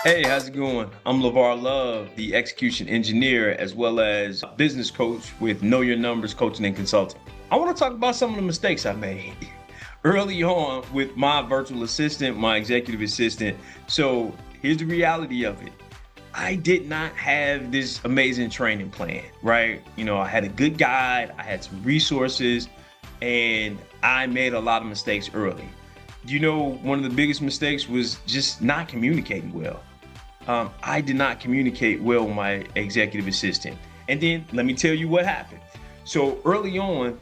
Hey, how's it going? I'm LeVar Love, the execution engineer, as well as business coach with Know Your Numbers Coaching and Consulting. I want to talk about some of the mistakes I made early on with my virtual assistant, my executive assistant. So here's the reality of it. I did not have this amazing training plan, right? I had a good guide, I had some resources, and I made a lot of mistakes early. One of the biggest mistakes was just not communicating well. I did not communicate well with my executive assistant. And then let me tell you what happened. So early on,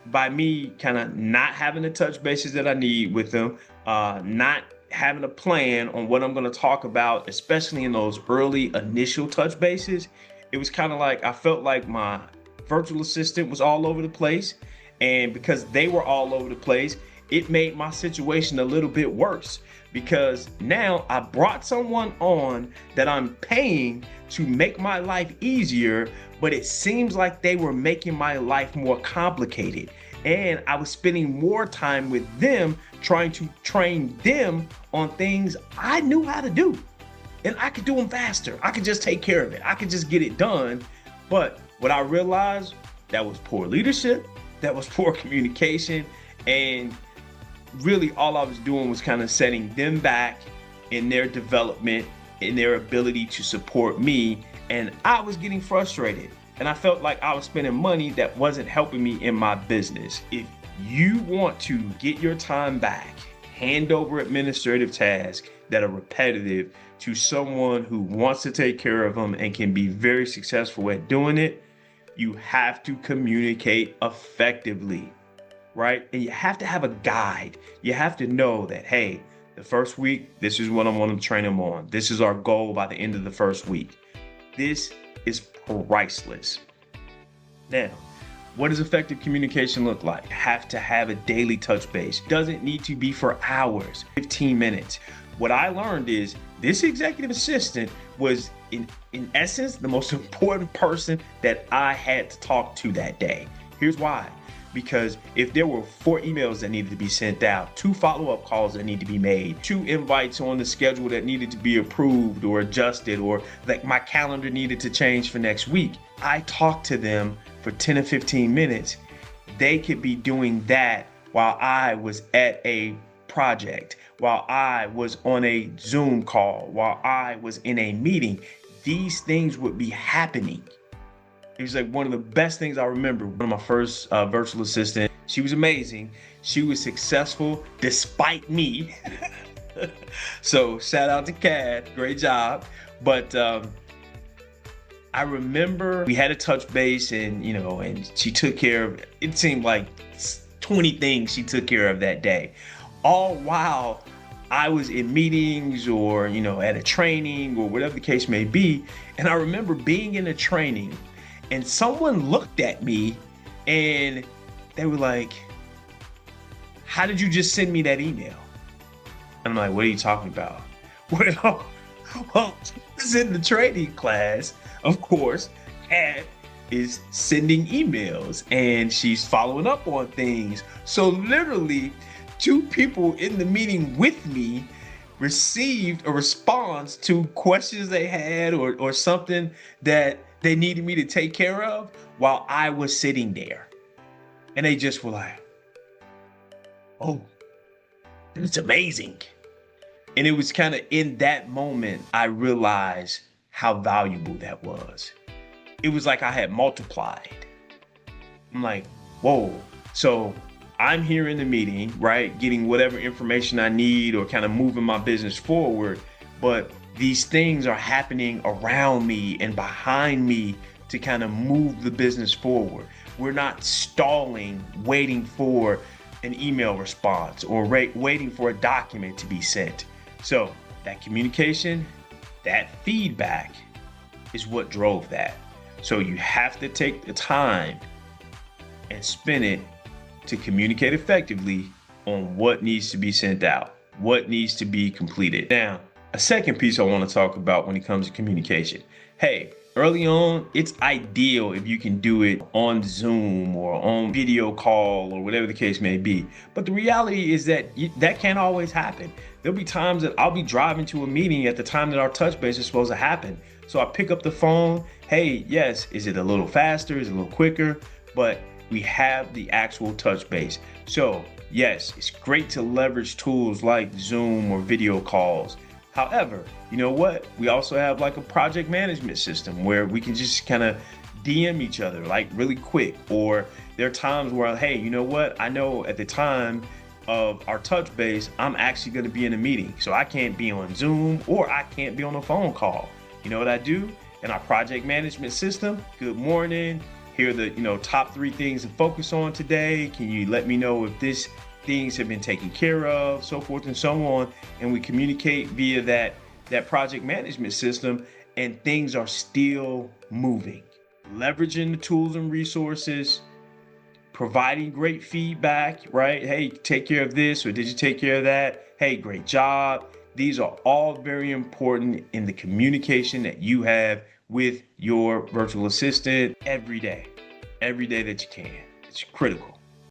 by me kind of not having the touch bases that I need with them, not having a plan on what I'm going to talk about, especially in those early initial touch bases, it was kind of like I felt like my virtual assistant was all over the place. And because they were all over the place, it made my situation a little bit worse because now I brought someone on that I'm paying to make my life easier, but it seems like they were making my life more complicated. And I was spending more time with them trying to train them on things I knew how to do. And I could do them faster. I could just take care of it. I could just get it done. But what I realized, that was poor leadership, that was poor communication, and really all I was doing was kind of setting them back in their development, in their ability to support me. And I was getting frustrated. And I felt like I was spending money that wasn't helping me in my business. If you want to get your time back, hand over administrative tasks that are repetitive to someone who wants to take care of them and can be very successful at doing it, you have to communicate effectively. Right? And you have to have a guide. You have to know that, hey, the first week, this is what I want to train them on. This is our goal by the end of the first week. This is priceless. Now, what does effective communication look like? Have to have a daily touch base. Doesn't need to be for hours, 15 minutes. What I learned is this executive assistant was in essence the most important person that I had to talk to that day. Here's why. Because if there were 4 emails that needed to be sent out, 2 follow-up calls that need to be made, 2 invites on the schedule that needed to be approved or adjusted, or like my calendar needed to change for next week, I talked to them for 10 or 15 minutes. They could be doing that while I was at a project, while I was on a Zoom call, while I was in a meeting. These things would be happening. It was like one of the best things I remember. One of my first virtual assistant, she was amazing. She was successful despite me. So shout out to Kat, great job. But I remember we had a touch base and she took care of, it seemed like 20 things she took care of that day. All while I was in meetings or, at a training or whatever the case may be. And I remember being in a training and someone looked at me and they were like, how did you just send me that email? I'm like, what are you talking about? Well, I was in the training class, of course, Kat is sending emails and she's following up on things. So literally 2 people in the meeting with me received a response to questions they had or something that they needed me to take care of while I was sitting there. And they just were like, oh, it's amazing. And it was kind of in that moment, I realized how valuable that was. It was like I had multiplied. I'm like, whoa. So I'm here in the meeting, right? Getting whatever information I need or kind of moving my business forward. But these things are happening around me and behind me to kind of move the business forward. We're not stalling, waiting for an email response or waiting for a document to be sent. So that communication, that feedback is what drove that. So you have to take the time and spend it to communicate effectively on what needs to be sent out, what needs to be completed. Now, A second piece I want to talk about when it comes to communication. Hey, early on, it's ideal if you can do it on Zoom or on video call or whatever the case may be. But the reality is that that can't always happen. There'll be times that I'll be driving to a meeting at the time that our touch base is supposed to happen. So I pick up the phone. Hey, yes, is it a little faster? Is it a little quicker? But we have the actual touch base. So yes, it's great to leverage tools like Zoom or video calls. However, you know what? We also have like a project management system where we can just kind of DM each other like really quick. Or there are times where, hey, you know what? I know at the time of our touch base, I'm actually going to be in a meeting. So I can't be on Zoom or I can't be on a phone call. You know what I do? In our project management system, good morning. Here are the top 3 things to focus on today. Can you let me know if these things have been taken care of, so forth and so on. And we communicate via that project management system, and things are still moving. Leveraging the tools and resources, providing great feedback, right? Hey, take care of this, or did you take care of that? Hey, great job. These are all very important in the communication that you have with your virtual assistant every day that you can. It's critical.